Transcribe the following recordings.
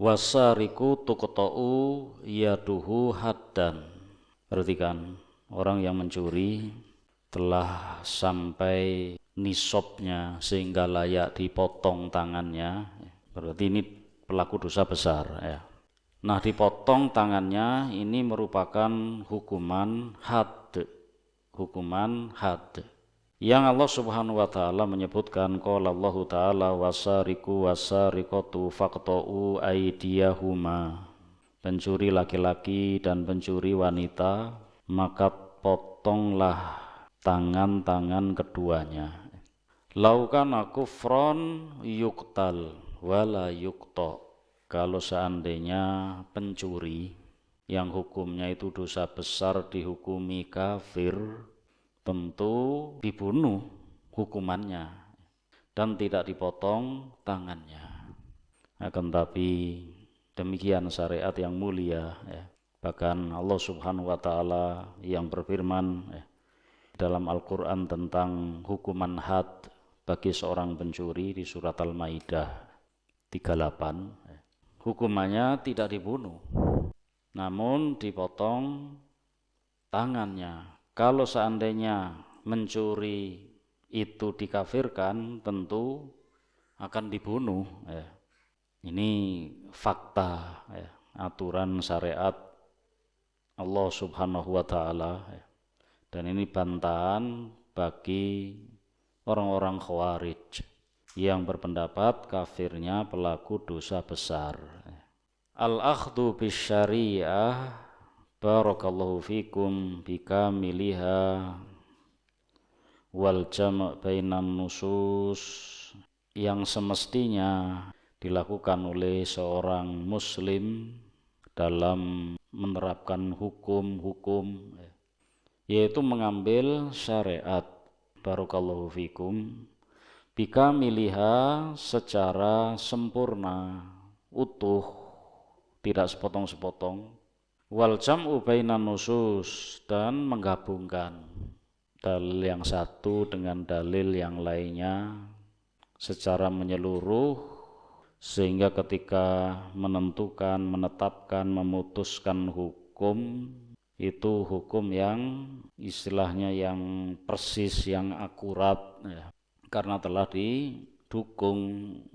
Wasariku tuqta'u yaduhu haddan. Perhatikan, orang yang mencuri telah sampai nisabnya sehingga layak dipotong tangannya, berarti ini pelaku dosa besar ya. Nah, dipotong tangannya ini merupakan hukuman had, yang Allah Subhanahu wa taala menyebutkan, qala Allah taala wasariqu wasariqatu faqta'u aydiyahuma. Pencuri laki-laki dan pencuri wanita, maka potonglah tangan-tangan keduanya. Laukana kufron yuktal wala yukta. Kalau seandainya pencuri yang hukumnya itu dosa besar dihukumi kafir, tentu dibunuh hukumannya dan tidak dipotong tangannya. Akan tapi demikian syariat yang mulia ya. Bahkan Allah Subhanahu wa taala yang berfirman dalam Al-Qur'an tentang hukuman had bagi seorang pencuri di surat Al-Maidah 38, hukumannya tidak dibunuh namun dipotong tangannya. Kalau seandainya mencuri itu dikafirkan, tentu akan dibunuh ya. Ini fakta ya, aturan syariat Allah Subhanahu wa taala ya. Dan ini bantahan bagi orang-orang Khawarij yang berpendapat kafirnya pelaku dosa besar. Al-akhdhu bisyariah barakallahu fikum bikamiliha wal jam' bainan nusus, yang semestinya dilakukan oleh seorang muslim dalam menerapkan hukum-hukum, yaitu mengambil syariat barakallahu fikum bikamiliha secara sempurna, utuh, tidak sepotong-sepotong, wal jam'u bainan nusus, dan menggabungkan dalil yang satu dengan dalil yang lainnya secara menyeluruh, sehingga ketika menentukan, menetapkan, memutuskan hukum itu hukum yang istilahnya yang persis, yang akurat ya, karena telah didukung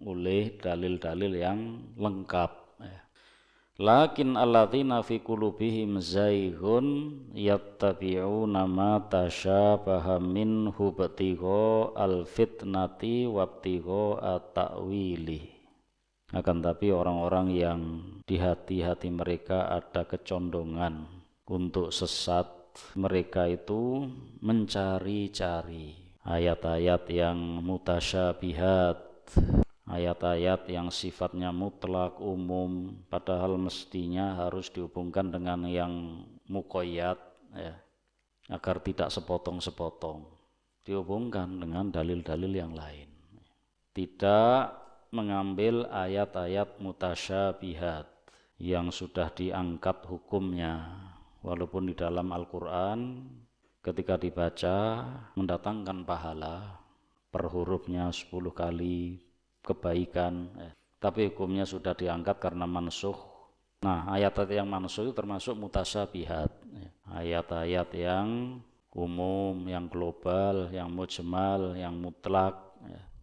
oleh dalil-dalil yang lengkap ya. Lakin alladzina fi qulubihim zaighun yattabi'una ma tashabaha minhu ibtigha al-fitnati wabtigha at-ta'wili. Akan tapi orang-orang yang di hati-hati mereka ada kecondongan untuk sesat, mereka itu mencari-cari ayat-ayat yang mutasyabihat, ayat-ayat yang sifatnya mutlak, umum, padahal mestinya harus dihubungkan dengan yang muqayyad ya, agar tidak sepotong-sepotong, dihubungkan dengan dalil-dalil yang lain. Tidak mengambil ayat-ayat mutasyabihat yang sudah diangkat hukumnya, walaupun di dalam Al-Quran ketika dibaca mendatangkan pahala per hurufnya 10 kali kebaikan, tapi hukumnya sudah diangkat karena mansukh. Nah, ayat-ayat yang mansukh itu termasuk mutasyabihat, ayat-ayat yang umum, yang global, yang mujmal, yang mutlak,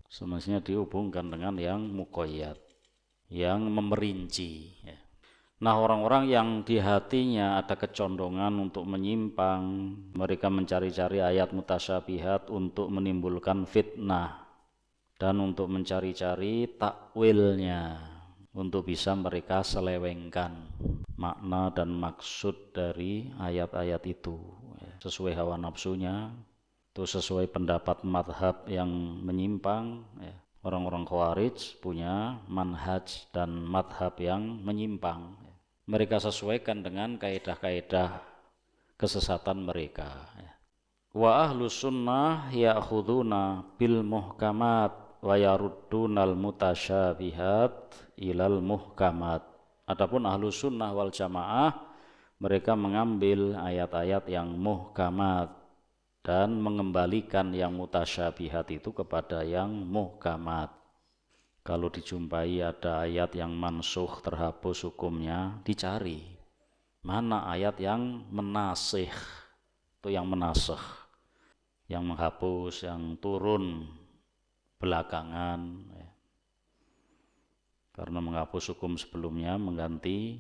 semestinya dihubungkan dengan yang muqayyad, yang memerinci. Nah, orang-orang yang di hatinya ada kecondongan untuk menyimpang, mereka mencari-cari ayat mutasyabihat untuk menimbulkan fitnah dan untuk mencari-cari takwilnya, untuk bisa mereka selewengkan makna dan maksud dari ayat-ayat itu sesuai hawa nafsunya, itu sesuai pendapat madhab yang menyimpang. Orang-orang Khawarij punya manhaj dan madhab yang menyimpang, mereka sesuaikan dengan kaidah-kaidah kesesatan mereka. Wa ahlus sunnah ya'khuduna bil muhkamat wa yaruddunal mutasyabihat ilal muhkamat. Adapun ahlus sunnah wal jamaah, mereka mengambil ayat-ayat yang muhkamat dan mengembalikan yang mutasyabihat itu kepada yang muhkamat. Kalau dijumpai ada ayat yang mansukh, terhapus hukumnya, dicari mana ayat yang menasikh, itu yang menasikh, yang menghapus, yang turun belakangan, karena menghapus hukum sebelumnya, mengganti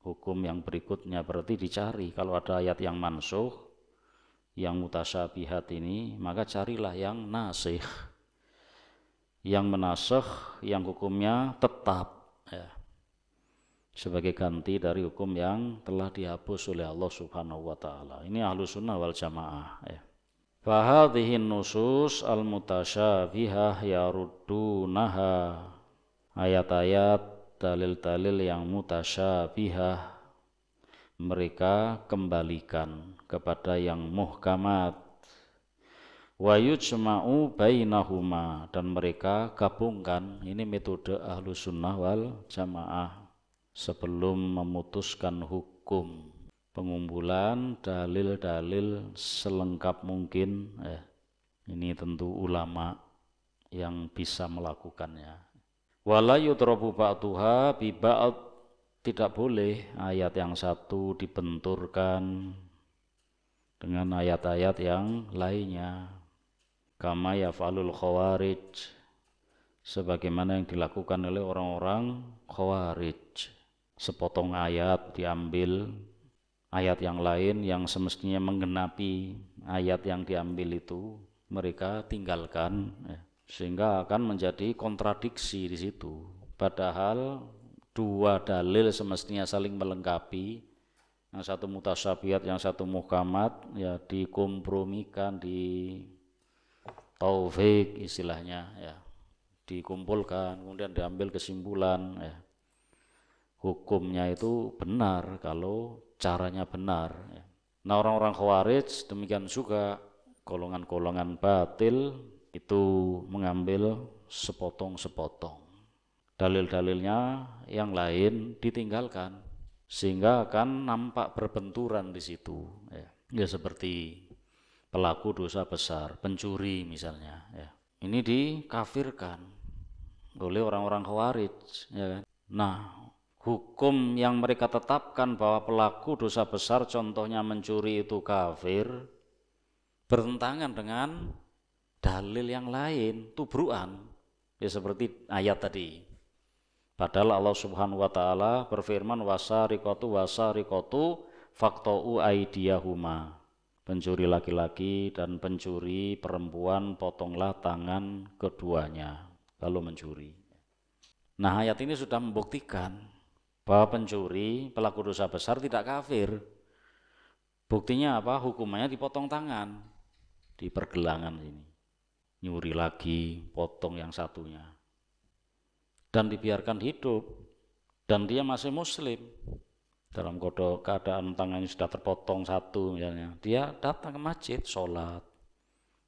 hukum yang berikutnya. Berarti dicari kalau ada ayat yang mansukh, yang mutasyabihat ini, maka carilah yang nasikh, yang menasikh, yang hukumnya tetap, sebagai ganti dari hukum yang telah dihapus oleh Allah Subhanahu wa Ta'ala. Ini Ahlus Sunnah wal Jamaah. Fahadhihin nusus al-mutasyabihah yaruddunaha, ayat-ayat, dalil-dalil yang mutasyabihah mereka kembalikan kepada yang muhkamat. Wa yujma'u bainahuma, dan mereka gabungkan. Ini metode Ahlus Sunnah wal Jamaah sebelum memutuskan hukum, pengumpulan dalil-dalil selengkap mungkin. Ini tentu ulama yang bisa melakukannya. Wala yudrabu ba'duha bi ba'd, tidak boleh ayat yang satu dibenturkan dengan ayat-ayat yang lainnya. Kama yaf'alul khawarij, sebagaimana yang dilakukan oleh orang-orang khawarij. Sepotong ayat diambil, ayat yang lain yang semestinya menggenapi ayat yang diambil itu mereka tinggalkan, sehingga akan menjadi kontradiksi di situ. Padahal dua dalil semestinya saling melengkapi, yang satu mutasyabihat, yang satu muhkamat, ya dikompromikan, di taufik istilahnya, dikumpulkan, kemudian diambil kesimpulan, hukumnya itu benar kalau caranya benar. Nah, orang-orang khawarij demikian juga, golongan-golongan batil itu mengambil sepotong-sepotong, dalil-dalilnya yang lain ditinggalkan, sehingga akan nampak berbenturan di situ. Ya seperti pelaku dosa besar, pencuri misalnya, ini dikafirkan oleh orang-orang khawarij, ya kan? Nah, hukum yang mereka tetapkan bahwa pelaku dosa besar, contohnya mencuri, itu kafir, bertentangan dengan dalil yang lain, tubruan, ya seperti ayat tadi. Padahal Allah Subhanahu wa Ta'ala berfirman, wasariqatu faqta'u aydiyahuma, pencuri laki-laki dan pencuri perempuan potonglah tangan keduanya kalau mencuri. Nah, ayat ini sudah membuktikan bahwa pencuri, pelaku dosa besar, tidak kafir. Buktinya apa? Hukumannya dipotong tangan di pergelangan ini. Nyuri lagi, potong yang satunya, dan dibiarkan hidup, dan dia masih muslim. Dalam keadaan tangannya sudah terpotong satu misalnya, dia datang ke masjid, sholat,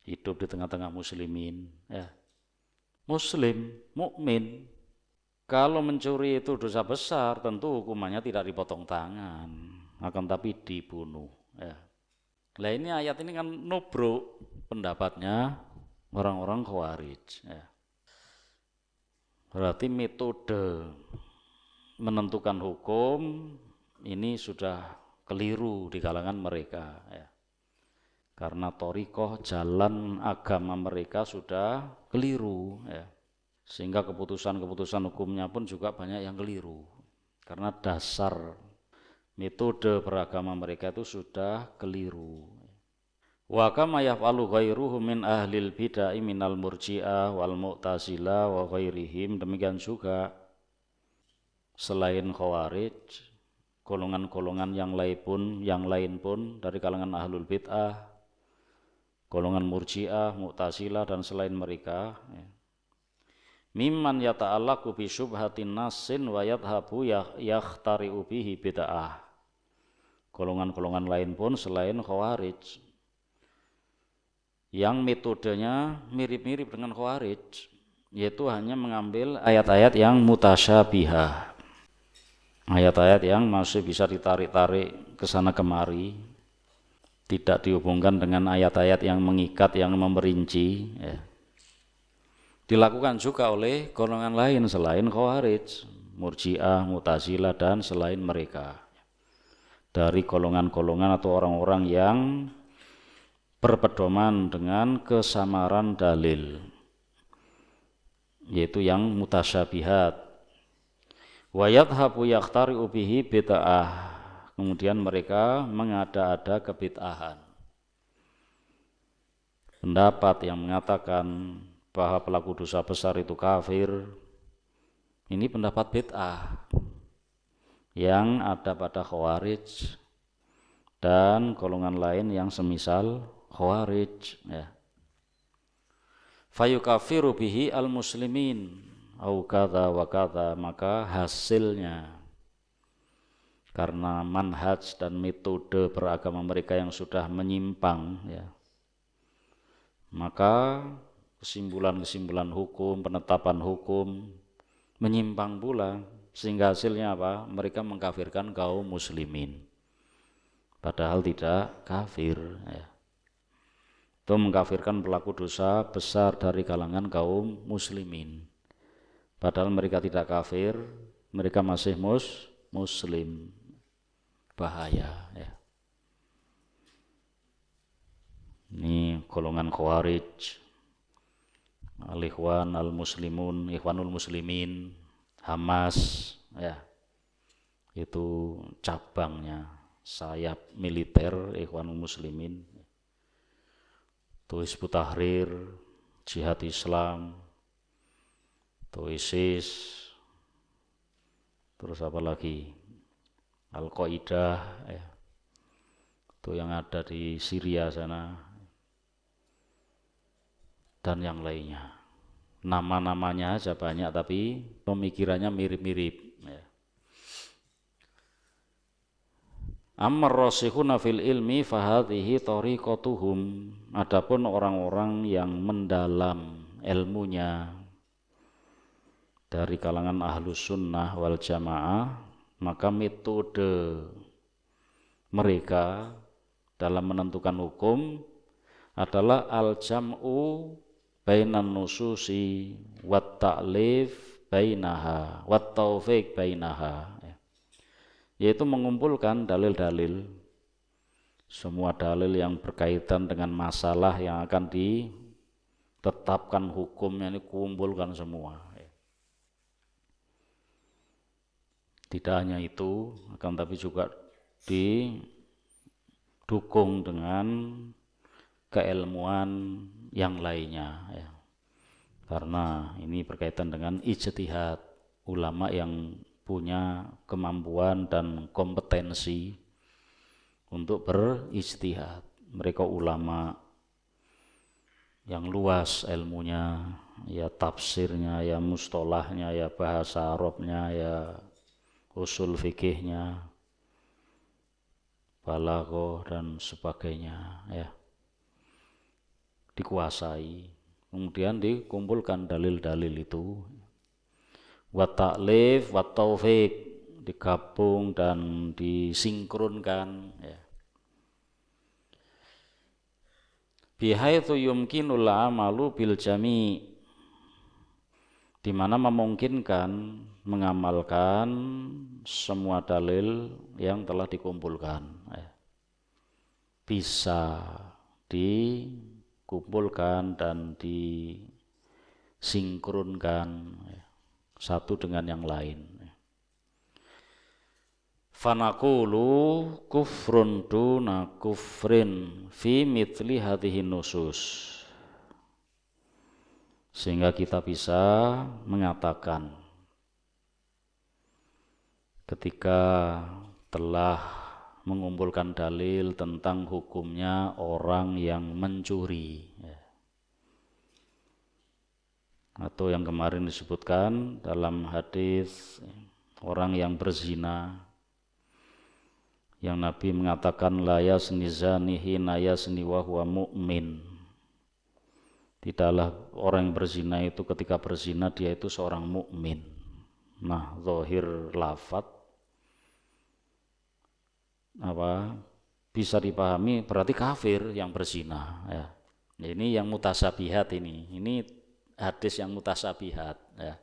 hidup di tengah-tengah muslimin, muslim, mukmin. Kalau mencuri itu dosa besar, tentu hukumannya tidak dipotong tangan, akan tapi dibunuh. Nah, ini ayat ini kan nubruk pendapatnya orang-orang khawarij. Berarti metode menentukan hukum ini sudah keliru di kalangan mereka, karena thariqah, jalan agama mereka sudah keliru, sehingga keputusan-keputusan hukumnya pun juga banyak yang keliru, karena dasar metode beragama mereka itu sudah keliru. Wa kama yaf'alu ghairuhum min ahlil bid'ah minal murji'ah wal mu'tazilah wa ghairihim, demikian juga selain khawarij, golongan-golongan yang lain pun dari kalangan ahlul bid'ah, golongan murji'ah, mu'tazilah dan selain mereka, mimman yata'allaqu bi syubhatin nasin wa yadhabu yakhtari'u bihi bid'ah. Golongan-golongan lain pun selain khawarij yang metodenya mirip-mirip dengan khawarij, yaitu hanya mengambil ayat-ayat yang mutasyabihah, ayat-ayat yang masih bisa ditarik-tarik ke sana kemari, tidak dihubungkan dengan ayat-ayat yang mengikat, yang memerinci, dilakukan juga oleh golongan lain selain Khawarij, Murji'ah, Mu'tazilah dan selain mereka. Dari golongan-golongan atau orang-orang yang berpedoman dengan kesamaran dalil, yaitu yang mutasyabihat. Wa yadhabu yakhtari'u bihi bid'ah. Kemudian mereka mengada-ada kebid'ahan. Pendapat yang mengatakan bahwa pelaku dosa besar itu kafir, ini pendapat bid'ah yang ada pada Khawarij dan golongan lain yang semisal Khawarij, ya. Fayukafiru bihi al-muslimin au kadza wa kadza, maka hasilnya karena manhaj dan metode beragama mereka yang sudah menyimpang, ya, maka kesimpulan-kesimpulan hukum, penetapan hukum menyimpang pula, sehingga hasilnya apa? Mereka mengkafirkan kaum muslimin padahal tidak kafir, ya. Itu mengkafirkan pelaku dosa besar dari kalangan kaum muslimin padahal mereka tidak kafir, mereka masih muslim. Bahaya, ya. Ini golongan Khawarij, Al-Ikhwan Al-Muslimun, Ikhwanul Muslimin, Hamas, ya, itu cabangnya, sayap militer Ikhwanul Muslimin, itu Hizbut Tahrir, Jihad Islam, itu ISIS, terus apa lagi, Al-Qaeda, ya, itu yang ada di Syria sana, dan yang lainnya. Nama-namanya aja banyak tapi pemikirannya mirip-mirip, ya. Ammar rasikhuna fil ilmi fahadhihi tariqatuhum. Adapun orang-orang yang mendalam ilmunya dari kalangan ahlus sunnah wal jamaah, maka metode mereka dalam menentukan hukum adalah al-jam'u bainan nususi wat ta'lif bainaha wat taufiq bainaha, yaitu mengumpulkan dalil-dalil, semua dalil yang berkaitan dengan masalah yang akan ditetapkan hukumnya, ini kumpulkan semua. Tidak hanya itu, akan tapi juga didukung dengan keilmuan yang lainnya, ya. Karena ini berkaitan dengan ijtihad, ulama yang punya kemampuan dan kompetensi untuk berijtihad. Mereka ulama yang luas ilmunya, ya tafsirnya, ya mustalahnya, ya bahasa Arabnya, ya usul fikihnya, balaghah dan sebagainya, ya, dikuasai. Kemudian dikumpulkan dalil-dalil itu, wa ta'lif wa taufiq, digabung dan disinkronkan, ya. Bihaitsu yumkinul amalu bil jami', di mana memungkinkan mengamalkan semua dalil yang telah dikumpulkan, ya. Bisa dikumpulkan dan disinkronkan, ya, satu dengan yang lain. Fanaqulu kufrun duna kufrin fi mithli hadhihi nusus, sehingga kita bisa mengatakan ketika telah mengumpulkan dalil tentang hukumnya orang yang mencuri, ya, atau yang kemarin disebutkan dalam hadis orang yang berzina, yang Nabi mengatakan la yazni zani hina yazni wa huwa mu'min. Tidaklah orang yang berzina itu ketika berzina dia itu seorang mukmin. Nah, zahir lafaz apa bisa dipahami berarti kafir yang berzina, ya. Ini yang mutasyabihat ini hadis yang mutasabihat ya.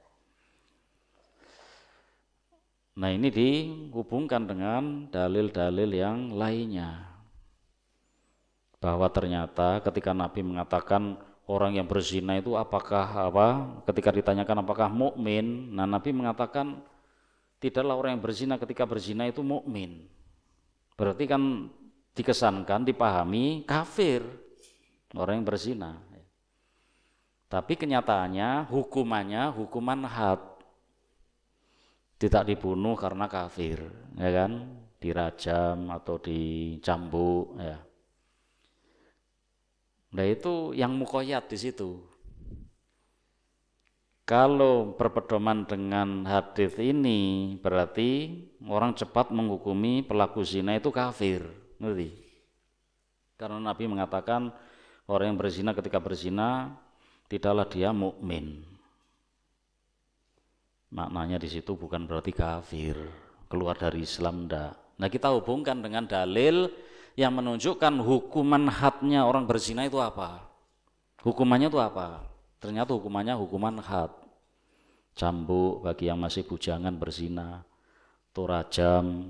Nah ini dihubungkan dengan dalil-dalil yang lainnya, bahwa ternyata ketika Nabi mengatakan orang yang berzina itu ketika ditanyakan apakah mukmin, nah Nabi mengatakan tidaklah orang yang berzina ketika berzina itu mukmin. Berarti kan dikesankan, dipahami kafir orang yang berzina. Tapi kenyataannya hukumannya hukuman had, tidak dibunuh karena kafir, ya kan, dirajam atau dicambuk ya. Nah itu yang muqayyad di situ. Kalau berpedoman dengan hadis ini berarti orang cepat menghukumi pelaku zina itu kafir, ngerti? Karena Nabi mengatakan orang yang berzina ketika berzina tidaklah dia mukmin. Maknanya di situ bukan berarti kafir, keluar dari Islam enggak. Nah kita hubungkan dengan dalil yang menunjukkan hukuman hadnya orang berzina itu apa. Hukumannya itu apa? Ternyata hukumannya hukuman had. Cambuk bagi yang masih bujangan berzina, atau rajam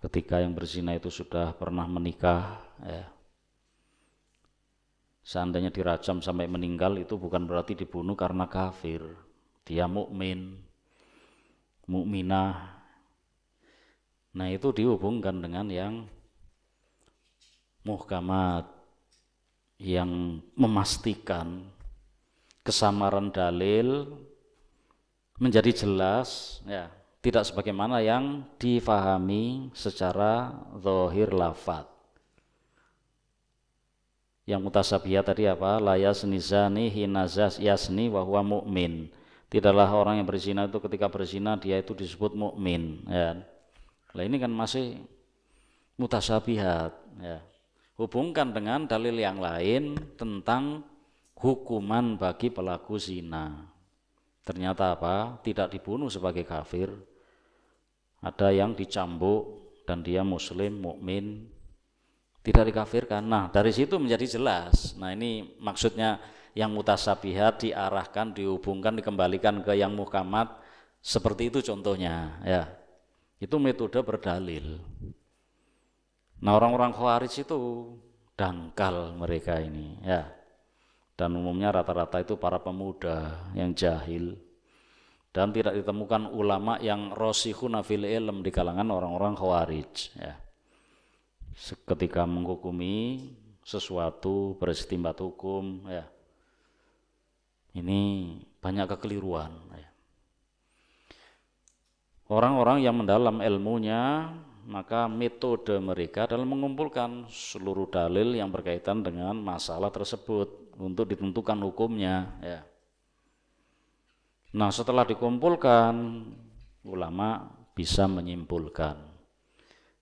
ketika yang berzina itu sudah pernah menikah ya. Seandainya dirajam sampai meninggal itu bukan berarti dibunuh karena kafir, dia mukmin, mukminah. Nah itu dihubungkan dengan yang muhkamat, yang memastikan kesamaran dalil menjadi jelas ya, tidak sebagaimana yang difahami secara zahir lafadz. Yang mutasabihat tadi apa? La yazni zani hina yasni wa huwa mu'min. Tidaklah orang yang berzina itu ketika berzina dia itu disebut mukmin ya. Nah ini kan masih mutasabihat ya. Hubungkan dengan dalil yang lain tentang hukuman bagi pelaku zina. Ternyata apa? Tidak dibunuh sebagai kafir. Ada yang dicambuk dan dia muslim, mukmin, tidak dikafirkan. Nah dari situ menjadi jelas. Nah ini maksudnya yang mutasabihat diarahkan, dihubungkan, dikembalikan ke yang muhkamat. Seperti itu contohnya ya. Itu metode berdalil. Nah orang-orang Khawarij itu dangkal mereka ini ya. Dan umumnya rata-rata itu para pemuda yang jahil, dan tidak ditemukan ulama yang rasikhuna fil ilm di kalangan orang-orang Khawarij ya. Ketika menghukumi sesuatu beristimbat hukum ya, ini banyak kekeliruan ya. Orang-orang yang mendalam ilmunya, maka metode mereka dalam mengumpulkan seluruh dalil yang berkaitan dengan masalah tersebut untuk ditentukan hukumnya ya. Nah setelah dikumpulkan, ulama bisa menyimpulkan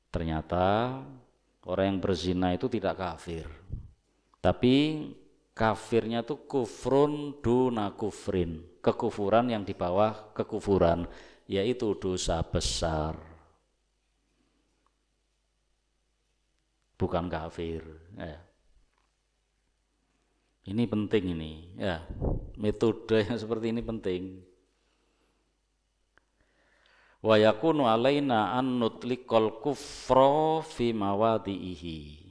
ternyata orang yang berzina itu tidak kafir, tapi kafirnya itu kufrun duna kufrin, kekufuran yang di bawah kekufuran, yaitu dosa besar, bukan kafir ya. Ini penting ini ya, metode yang seperti ini penting. Wa yakunu alaina an nutliqal kufra fi mawadhihi.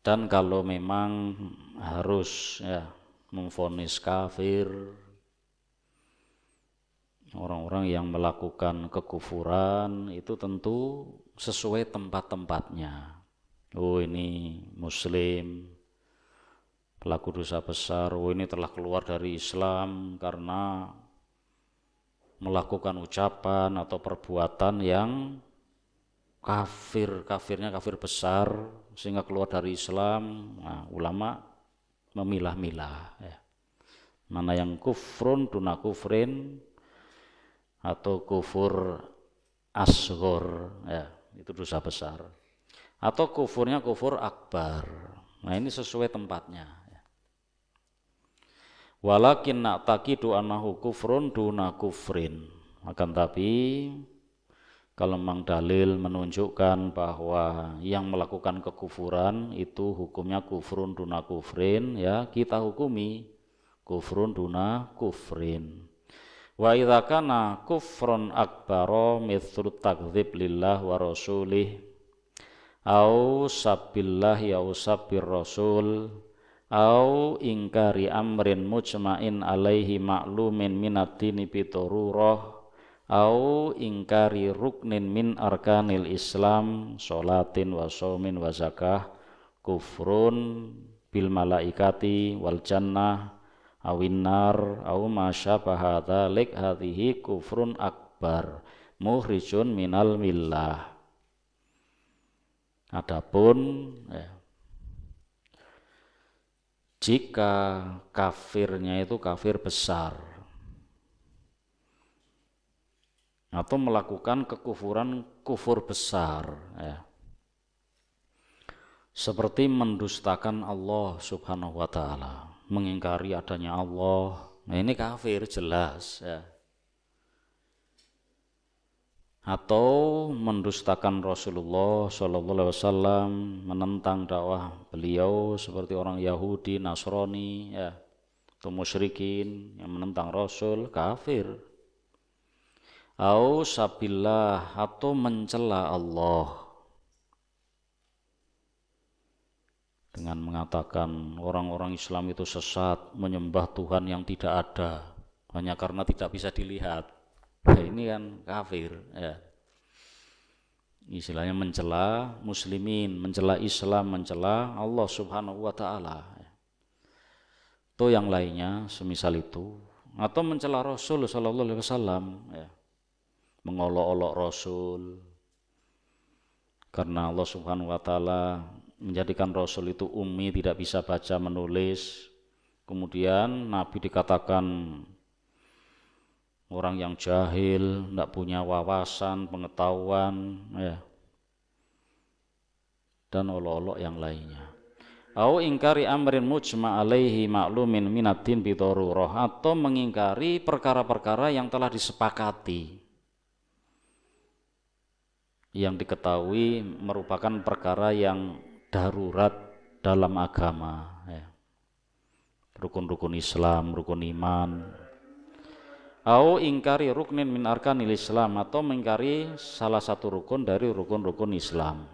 Dan kalau memang harus ya memvonis kafir orang-orang yang melakukan kekufuran, itu tentu sesuai tempat-tempatnya. Oh ini muslim, pelaku dosa besar, oh ini telah keluar dari Islam karena melakukan ucapan atau perbuatan yang kafirnya kafir besar sehingga keluar dari Islam. Nah, ulama memilah-milah ya. Mana yang kufrun duna kufrin atau kufur asghar ya, itu dosa besar, atau kufurnya kufur akbar. Nah ini sesuai tempatnya ya. Walakin na'taqidu annahu kufrun duna kufrin, akan tapi Kalau memang dalil menunjukkan bahwa yang melakukan kekufuran itu hukumnya kufrun duna kufrin, ya kita hukumi kufrun duna kufrin. Wa idza kana kufrun akbaro mithlu takdzib lillah wa rasulih au sabbillahi au sabbir rasul au ingkari amrin mujma'in alaihi ma'lumin minad-dini bidarurah au ingkari ruknin min arkanil Islam sholatin wa shaumin wa zakah kufrun bil malaikati wal jannah awin nar au ma syabaha dzalik hadhihi kufrun akbar mukhrijun minal millah. Adapun jika kafirnya itu kafir besar atau melakukan kekufuran kufur besar, seperti mendustakan Allah Subhanahu wa ta'ala, mengingkari adanya Allah, nah ini kafir jelas, atau mendustakan Rasulullah Shallallahu Alaihi Wasallam, menentang dakwah beliau seperti orang Yahudi, Nasrani, atau musyrikin yang menentang Rasul, kafir. Au sabillah, atau mencela Allah dengan mengatakan orang-orang Islam itu sesat, menyembah Tuhan yang tidak ada hanya karena tidak bisa dilihat. Nah, ini kan kafir, istilahnya mencela muslimin, mencela Islam, mencela Allah Subhanahu wa ta'ala, atau yang lainnya semisal itu, atau mencela Rasul Sallallahu Alaihi Wasallam, mengolok-olok Rasul, karena Allah Subhanahu wa ta'ala menjadikan Rasul itu ummi, tidak bisa baca menulis. Kemudian Nabi dikatakan orang yang jahil, tidak punya wawasan, pengetahuan, dan olok-olok yang lainnya. Au ingkari amrin mujma' alaihi ma'lumin minaddin bidarurah, atau mengingkari perkara-perkara yang telah disepakati, yang diketahui merupakan perkara yang darurat dalam agama, rukun-rukun Islam, rukun iman. Au ingkari ruknin min arkanil Islam, atau mengingkari salah satu rukun dari rukun-rukun Islam,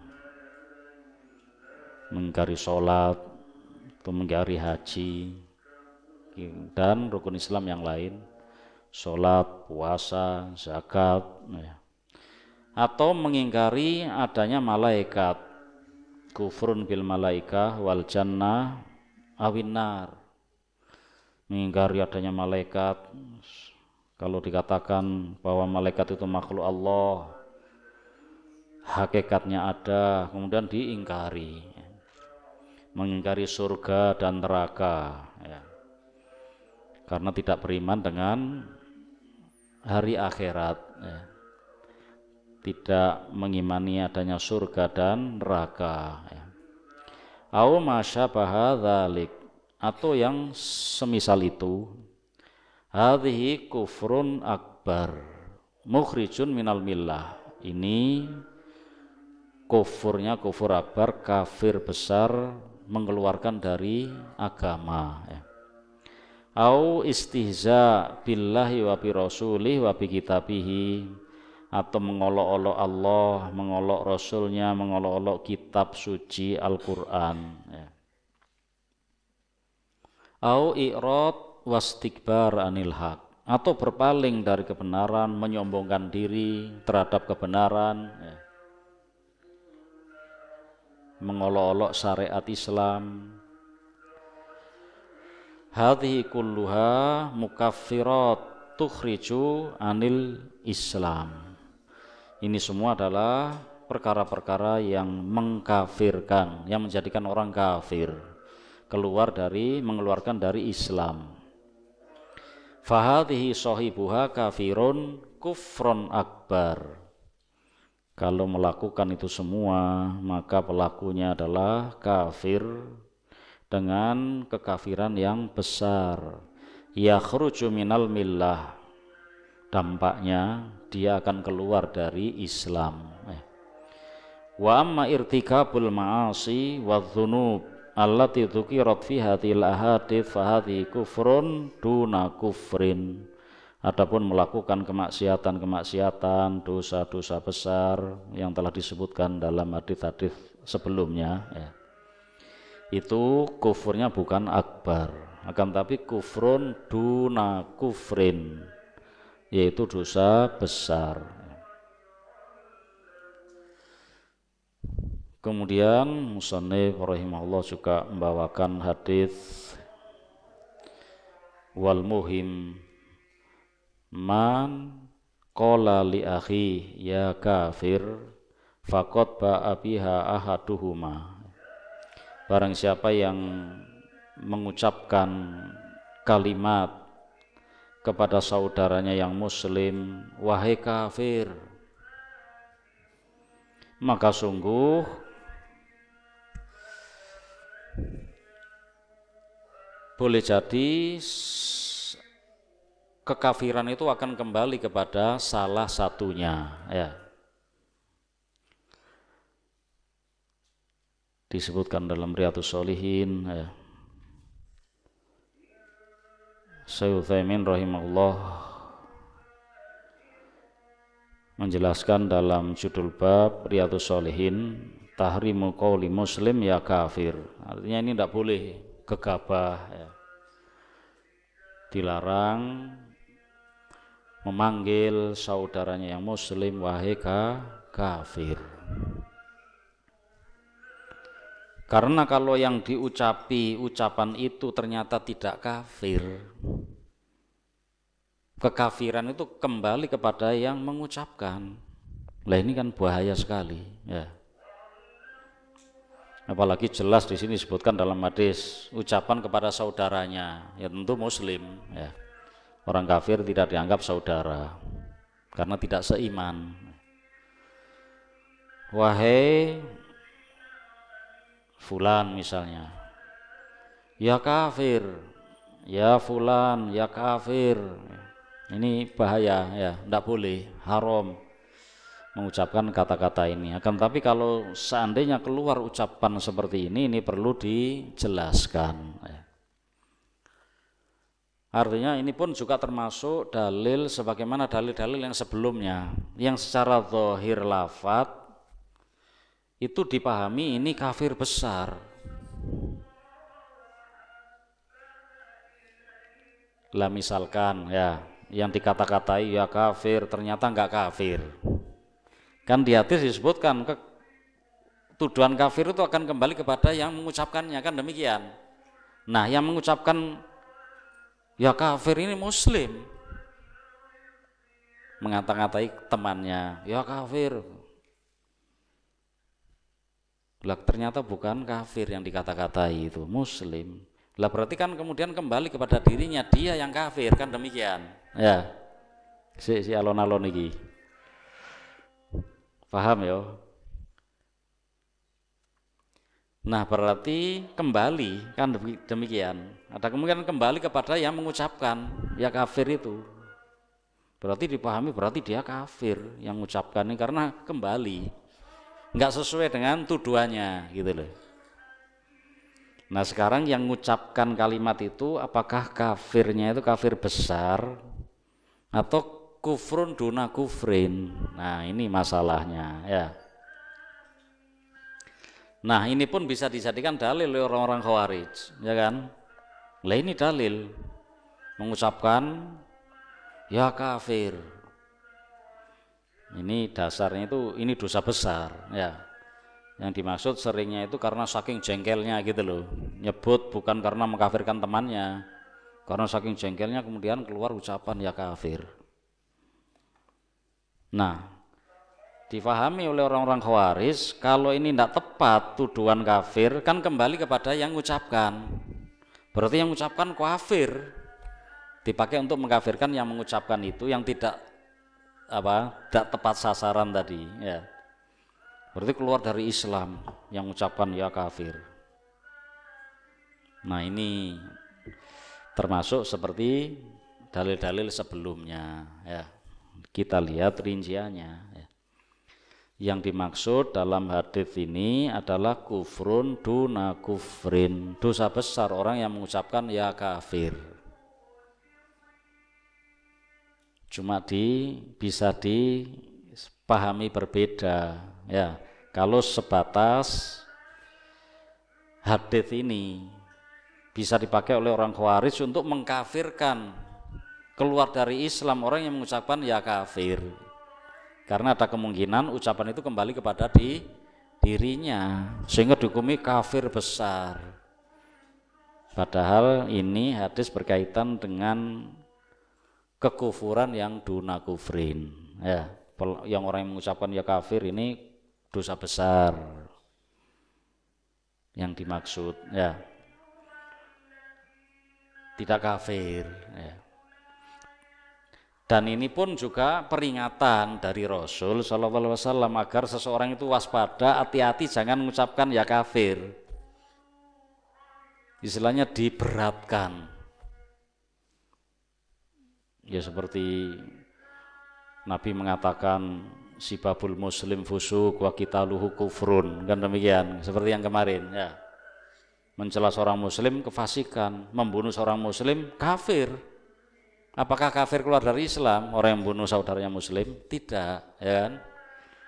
mengingkari sholat, atau mengingkari haji, dan rukun Islam yang lain, sholat, puasa, zakat, atau mengingkari adanya malaikat, kufrun bil malaikah wal jannah awin nar, mengingkari adanya malaikat. Kalau dikatakan bahwa malaikat itu makhluk Allah, hakikatnya ada, kemudian diingkari. Mengingkari surga dan neraka, karena tidak beriman dengan hari akhirat, tidak mengimani adanya surga dan neraka. Au masyabaha dzalik, atau yang semisal itu, hadhihi kufrun akbar mukhrijun minal millah, ini kufurnya kufur akbar, kafir besar, mengeluarkan dari agama. Au istihza billahi wa bi rasulih wa bi kitabihi, atau mengolok-olok Allah, mengolok Rasulnya, mengolok-olok kitab suci Al-Quran. Au i'rad wastikbar anil haq, atau berpaling dari kebenaran, menyombongkan diri terhadap kebenaran, mengolok-olok syariat Islam. Hadhihi kulluha mukaffirat tukhriju anil Islam. Ini semua adalah perkara-perkara yang mengkafirkan, yang menjadikan orang kafir, mengeluarkan dari Islam. Fahadhihi sahibuha kafirun kufron akbar. Kalau melakukan itu semua, maka pelakunya adalah kafir dengan kekafiran yang besar. Yakhruju minal millah, dampaknya dia akan keluar dari Islam. Wa amma irtikabul ma'asi wa dzunub allati dzukirat fi hadhil ahadits fa hadhi kufrun duna kufrin. Adapun melakukan kemaksiatan-kemaksiatan, dosa-dosa besar yang telah disebutkan dalam hadis-hadis sebelumnya, itu kufurnya bukan akbar, akan tapi kufrun duna kufrin, yaitu dosa besar. Kemudian musannif rahimahullah juga membawakan hadis wal muhim man qala li akhi ya kafir faqad ba'a biha ahaduhuma. Barang siapa yang mengucapkan kalimat kepada saudaranya yang muslim, wahai kafir, maka sungguh boleh jadi kekafiran itu akan kembali kepada salah satunya, disebutkan dalam Riyadhus Shalihin, Syekh Utsaimin rahimahullah menjelaskan dalam judul bab Riyadhus Shalihin, tahrimu qauli muslim ya kafir. Artinya ini tidak boleh gegabah, dilarang memanggil saudaranya yang muslim wahai kafir. Karena kalau yang diucapi ucapan itu ternyata tidak kafir, kekafiran itu kembali kepada yang mengucapkan. Lah ini kan bahaya sekali, Apalagi jelas di sini disebutkan dalam hadis ucapan kepada saudaranya, ya tentu muslim, Orang kafir tidak dianggap saudara karena tidak seiman. Wahai fulan misalnya, ya kafir, ya fulan, ya kafir. Ini bahaya, tidak boleh, haram mengucapkan kata-kata ini. Akan tapi kalau seandainya keluar ucapan seperti ini perlu dijelaskan. Artinya ini pun juga termasuk dalil sebagaimana dalil-dalil yang sebelumnya, yang secara zahir lafadz itu dipahami ini kafir besar. Lah misalkan yang dikata-katai ya kafir ternyata enggak kafir. Kan di hadis disebutkan tuduhan kafir itu akan kembali kepada yang mengucapkannya, kan demikian. Nah, yang mengucapkan ya kafir ini muslim, mengata-ngatai temannya ya kafir, lah ternyata bukan kafir yang dikata-katai itu, muslim. Lah berarti kan kemudian kembali kepada dirinya, dia yang kafir, kan demikian. Si alon-alon iki paham ya? Nah berarti kembali kan demikian, ada kemungkinan kembali kepada yang mengucapkan ya kafir itu, berarti dipahami berarti dia kafir yang mengucapkan ini karena kembali nggak sesuai dengan tuduhannya gitu loh. Nah sekarang yang mengucapkan kalimat itu apakah kafirnya itu kafir besar atau kufrun duna kufrin? Nah ini masalahnya Nah ini pun bisa dijadikan dalil oleh orang-orang Khawarij, ya kan? Lah ini dalil mengucapkan ya kafir. Ini dasarnya itu ini dosa besar, Yang dimaksud seringnya itu karena saking jengkelnya gitu loh, nyebut bukan karena mengkafirkan temannya, karena saking jengkelnya kemudian keluar ucapan ya kafir. Nah difahami oleh orang-orang Khawarij kalau ini tidak tepat tuduhan kafir kan kembali kepada yang mengucapkan, berarti yang mengucapkan kafir, dipakai untuk mengkafirkan yang mengucapkan itu yang tidak tepat sasaran tadi, berarti keluar dari Islam yang mengucapkan ya kafir. Nah ini termasuk seperti dalil-dalil sebelumnya, kita lihat rinciannya ya. Yang dimaksud dalam hadis ini adalah kufrun duna kufrin, dosa besar orang yang mengucapkan ya kafir. Cuma bisa dipahami berbeda ya. Kalau sebatas hadis ini bisa dipakai oleh orang Khawarij untuk mengkafirkan, keluar dari Islam orang yang mengucapkan ya kafir, karena ada kemungkinan ucapan itu kembali kepada dirinya sehingga dihukumi kafir besar. Padahal ini hadis berkaitan dengan kekufuran yang duna kufrin ya. Yang orang yang mengucapkan ya kafir ini dosa besar yang dimaksud ya, tidak kafir ya. Dan ini pun juga peringatan dari Rasul SAW agar seseorang itu waspada, hati-hati jangan mengucapkan ya kafir, istilahnya diberatkan ya, seperti Nabi mengatakan sibabul muslim fusuk wa qitaluhu kufrun, kan demikian, seperti yang kemarin ya, mencela seorang muslim kefasikan, membunuh seorang muslim kafir. Apakah kafir keluar dari Islam orang yang membunuh saudaranya muslim? Tidak ya kan?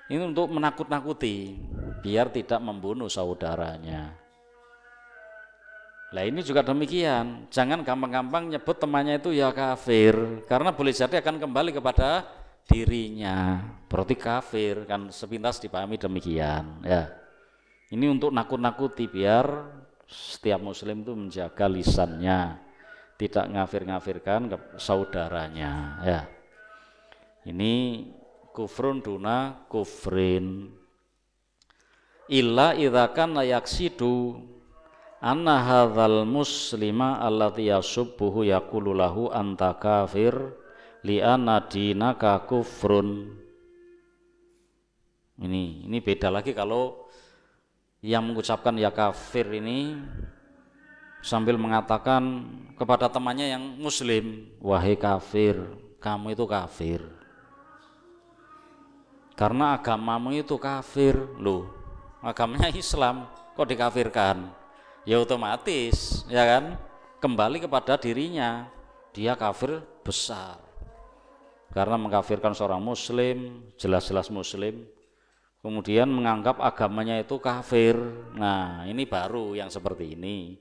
Ini untuk menakut-nakuti biar tidak membunuh saudaranya. Nah ini juga demikian, jangan gampang-gampang nyebut temannya itu ya kafir, karena boleh jadi akan kembali kepada dirinya, berarti kafir kan, sepintas dipahami demikian ya. Ini untuk nakut-nakuti biar setiap muslim itu menjaga lisannya, tidak ngafir-ngafirkan ke saudaranya ya. Ini kufrun duna kufrin illa idza kana yaksidu anna hadzal muslima allati yasubbuhu yaqulu lahu anta kafir li anna dinaka kufrun. Ini beda lagi kalau yang mengucapkan ya kafir ini sambil mengatakan kepada temannya yang muslim, wahai kafir, kamu itu kafir karena agamamu itu kafir. Loh, agamanya Islam kok dikafirkan? Ya otomatis ya kan kembali kepada dirinya, dia kafir besar karena mengkafirkan seorang muslim, jelas-jelas muslim, kemudian menganggap agamanya itu kafir. Nah ini baru yang seperti ini,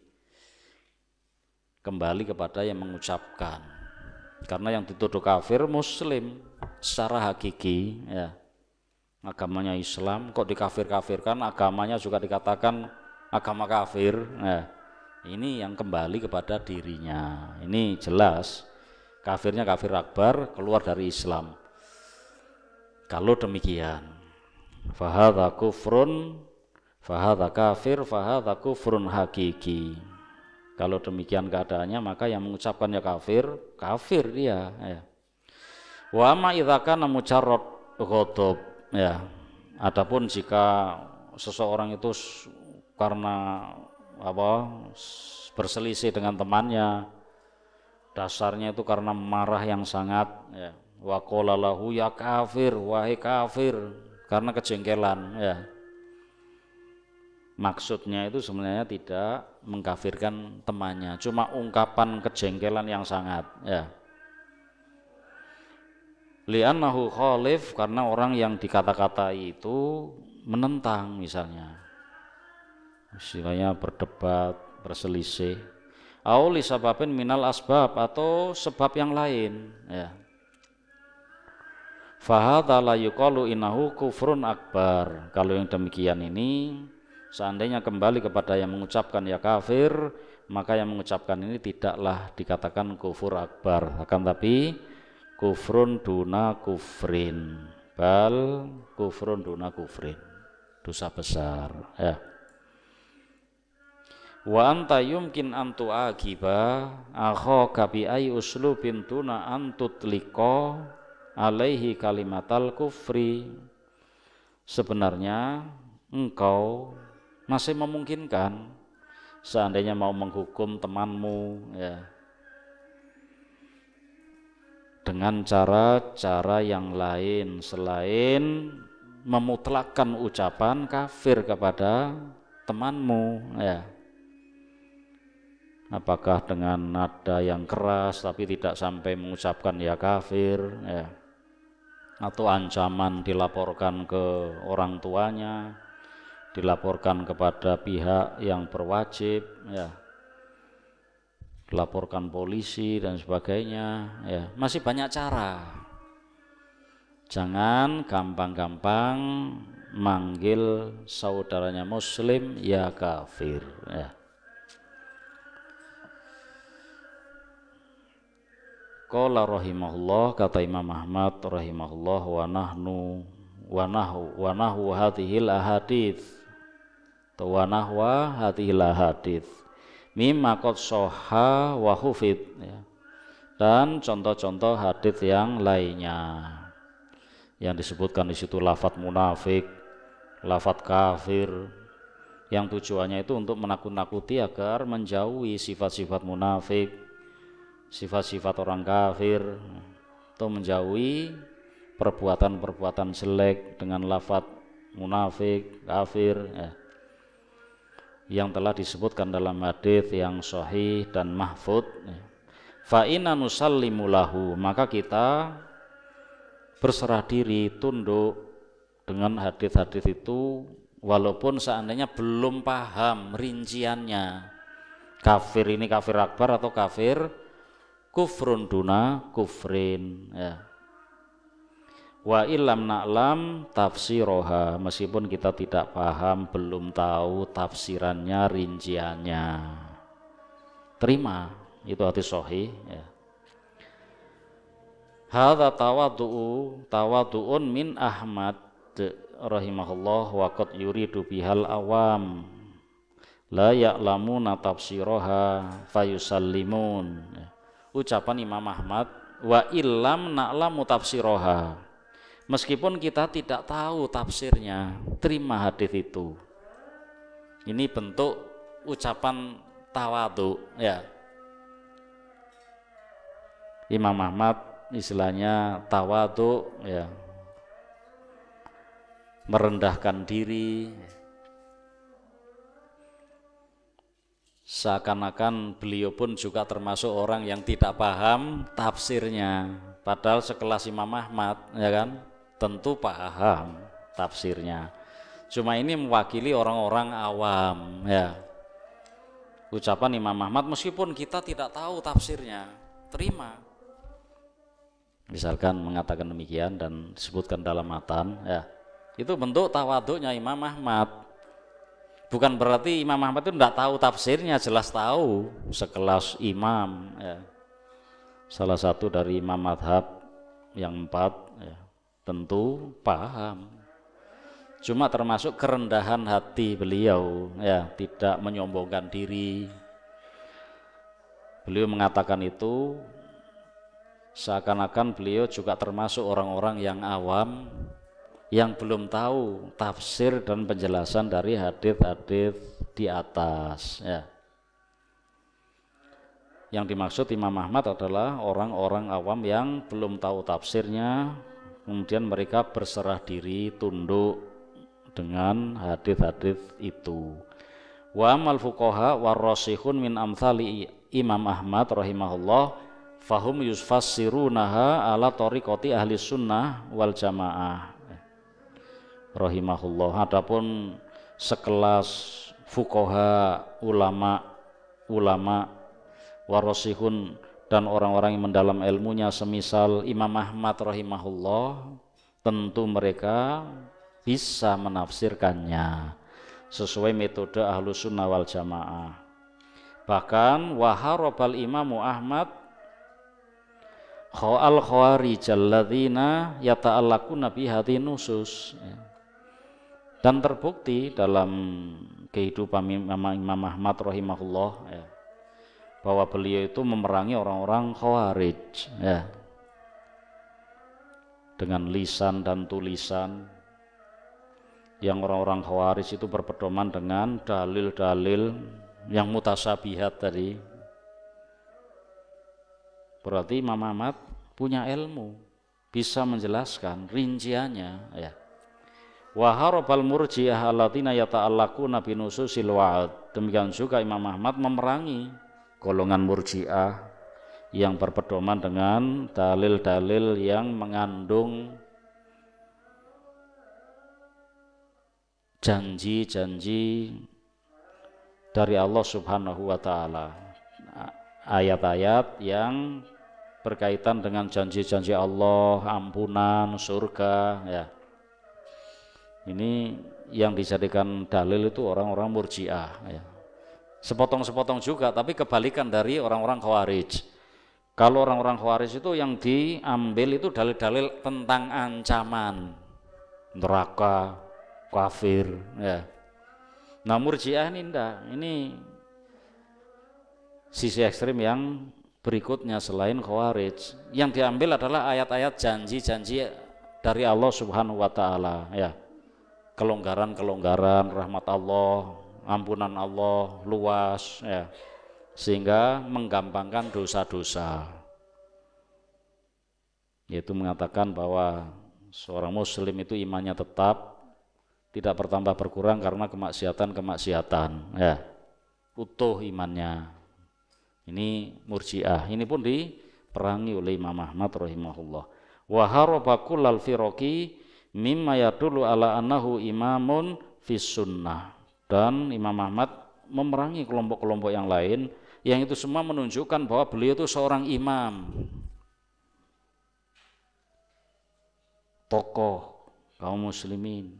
kembali kepada yang mengucapkan, karena yang dituduh kafir muslim secara hakiki ya, agamanya Islam kok dikafir-kafirkan, agamanya juga dikatakan agama kafir. Nah ini yang kembali kepada dirinya, ini jelas kafirnya kafir akbar, keluar dari Islam. Kalau demikian fahadha kufrun, fahadha kafir, fahadha kufrun hakiki. Kalau demikian keadaannya maka yang mengucapkannya kafir, kafir dia ya. Wa ma idza kana mujarrad ghadab ya, adapun jika seseorang itu karena berselisih dengan temannya, dasarnya itu karena marah yang sangat ya, wa qala lahu ya kafir, wahai kafir, karena kejengkelan ya. Maksudnya itu sebenarnya tidak mengkafirkan temannya, cuma ungkapan kejengkelan yang sangat ya. Li'annahu khalif, karena orang yang dikata-katai itu menentang, misalnya istilahnya berdebat, berselisih, au li sababin minal asbab, atau sebab yang lain ya. Fahadha la yuqalu innahu kufrun akbar. Kalau yang demikian ini seandainya kembali kepada yang mengucapkan ya kafir, maka yang mengucapkan ini tidaklah dikatakan kufur akbar, akan tapi kufrun duna kufrin, bal kufrun duna kufrin, dosa besar ya. Wa anta yumkin antu akiba akhaka bi ay uslubin tuna antutliqa alaihi kalimatal kufri. Sebenarnya engkau masih memungkinkan seandainya mau menghukum temanmu ya, dengan cara-cara yang lain selain memutlakkan ucapan kafir kepada temanmu, ya. Apakah dengan nada yang keras tapi tidak sampai mengucapkan ya kafir, ya. Atau ancaman dilaporkan ke orang tuanya, dilaporkan kepada pihak yang berwajib, ya, laporkan polisi dan sebagainya, ya. Masih banyak cara. Jangan gampang-gampang manggil saudaranya muslim ya kafir, ya. Qala rahimahullah, kata Imam Ahmad rahimahullah, wa nahwu hadhil ahadits, wa nahwa hadhil ahadits mimma qad sahha wa hufid, ya. Dan contoh-contoh hadits yang lainnya yang disebutkan di situ, lafadz munafik, lafadz kafir, yang tujuannya itu untuk menakut-nakuti agar menjauhi sifat-sifat munafik, sifat-sifat orang kafir, atau menjauhi perbuatan-perbuatan jelek dengan lafadz munafik, kafir, ya, yang telah disebutkan dalam hadis yang sahih dan mahfud, ya. Fa inna nusallimu lahu, maka kita berserah diri, tunduk dengan hadis-hadis itu walaupun seandainya belum paham rinciannya. Kafir ini kafir akbar atau kafir kufrun duna kufrin, ya. Wa illam na'lam tafsiroha, meskipun kita tidak paham, belum tahu tafsirannya, rinciannya, terima, itu hadis sahih, ya. Hadza tawaddu'un min Ahmad rahimahullah wa qad yuridu bihal awam la ya'lamuna tafsiroha fayusallimun. Ucapan Imam Ahmad, wa illam na'lamu tafsiroha, meskipun kita tidak tahu tafsirnya, terima hadis itu. Ini bentuk ucapan tawadhu, ya. Imam Ahmad istilahnya tawadhu, ya, merendahkan diri, seakan-akan beliau pun juga termasuk orang yang tidak paham tafsirnya, padahal sekelas Imam Ahmad, ya kan, tentu paham tafsirnya, cuma ini mewakili orang-orang awam, ya. Ucapan Imam Ahmad meskipun kita tidak tahu tafsirnya, terima. Misalkan mengatakan demikian dan disebutkan dalam matan, ya, itu bentuk tawadhunya Imam Ahmad. Bukan berarti Imam Ahmad itu tidak tahu tafsirnya, jelas tahu, sekelas imam, ya. Salah satu dari imam madhab yang 4, ya, tentu paham. Cuma termasuk kerendahan hati beliau, ya, tidak menyombongkan diri. Beliau mengatakan itu seakan-akan beliau juga termasuk orang-orang yang awam, yang belum tahu tafsir dan penjelasan dari hadis-hadis di atas, ya. Yang dimaksud Imam Ahmad adalah orang-orang awam yang belum tahu tafsirnya, kemudian mereka berserah diri, tunduk dengan hadis-hadis itu. Wa amal fuqaha warrasikhun min amthali Imam Ahmad rahimahullah fahum yusfassirunaha ala tariqati ahli sunnah wal jamaah rahimahullah. Adapun sekelas fuqaha, ulama warasihun dan orang-orang yang mendalam ilmunya semisal Imam Ahmad rahimahullah, tentu mereka bisa menafsirkannya sesuai metode ahlu sunnah wal jamaah. Bahkan waharabal imamu Ahmad khawal khawarijal ladzina yata'allaquna bihadhi nusus, dan terbukti dalam kehidupan Imam Ahmad rahimahullah, ya, bahwa beliau itu memerangi orang-orang khawarij, ya, dengan lisan dan tulisan. Yang orang-orang khawarij itu berpedoman dengan dalil-dalil yang mutasabihat tadi. Berarti Imam Ahmad punya ilmu, bisa menjelaskan rinciannya ya. Wa harabal murji'ah alladziina yata'allaquna bi nususil wa'd. Demikian juga Imam Ahmad memerangi golongan murji'ah yang berpedoman dengan dalil-dalil yang mengandung janji-janji dari Allah Subhanahu wa taala. Ayat-ayat yang berkaitan dengan janji-janji Allah, ampunan, surga ya. Ini yang dijadikan dalil itu orang-orang murji'ah ya. Sepotong-sepotong juga, tapi kebalikan dari orang-orang khawarij. Kalau orang-orang khawarij itu yang diambil itu dalil-dalil tentang ancaman neraka, kafir ya. Nah murji'ah ini enggak, ini sisi ekstrim yang berikutnya selain khawarij. Yang diambil adalah ayat-ayat janji-janji dari Allah Subhanahu wa taala ya. Kelonggaran-kelonggaran rahmat Allah, ampunan Allah luas ya, sehingga menggampangkan dosa-dosa, yaitu mengatakan bahwa seorang muslim itu imannya tetap tidak bertambah berkurang karena kemaksiatan ya, utuh imannya. Ini murji'ah, ini pun diperangi oleh Imam Ahmad rahimahullah. Wa haraba kullal firaqi mimma yadullu ala annahu imamun fis sunnah. Dan Imam Ahmad memerangi kelompok-kelompok yang lain yang itu semua menunjukkan bahwa beliau itu seorang imam, tokoh kaum muslimin.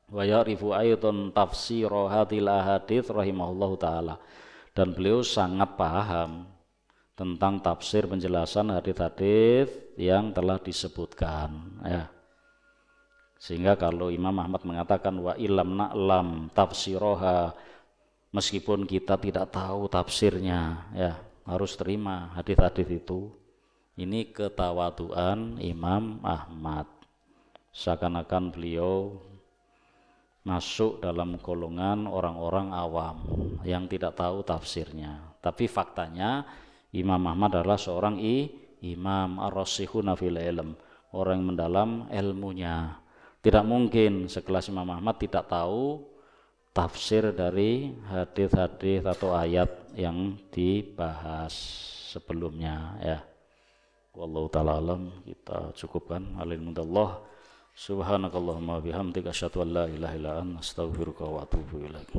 Wa ya'rifu aidan tafsir hadhil ahadits rahimahullahu taala. Dan beliau sangat paham tentang tafsir penjelasan hadis-hadis yang telah disebutkan ya. Sehingga kalau Imam Ahmad mengatakan wa ilam na'lam tafsiroha, meskipun kita tidak tahu tafsirnya ya, harus terima hadis-hadis itu. Ini ketawaduan Imam Ahmad, seakan-akan beliau masuk dalam golongan orang-orang awam yang tidak tahu tafsirnya. Tapi faktanya Imam Ahmad adalah seorang imam ar-rasikhuna fil ilm, orang yang mendalam ilmunya. Tidak mungkin sekelas Imam Ahmad tidak tahu tafsir dari hadis-hadis atau ayat yang dibahas sebelumnya ya. Wallahu ta'ala alam, kita cukupkan. Alhamdulillah. Subhanakallahumma bihamdika asyhadu an la ilaha illa anta astaghfiruka wa atubu ilaik.